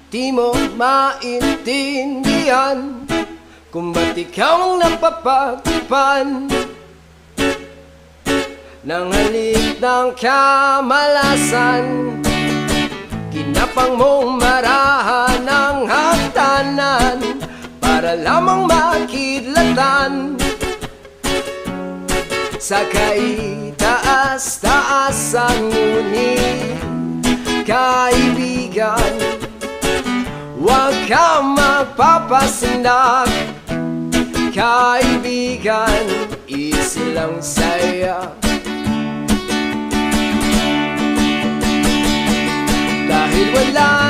Di mo maintindihan kung ba't ikaw ang napapagpan ng halik ng kamalasan. Kinapang mong marahan ng hagdanan para lamang makidlatan sa kaitaas-taasan. Ngunit kaibigan, huwag kang magpapasindak. Kaibigan, easy lang saya. Dahil wala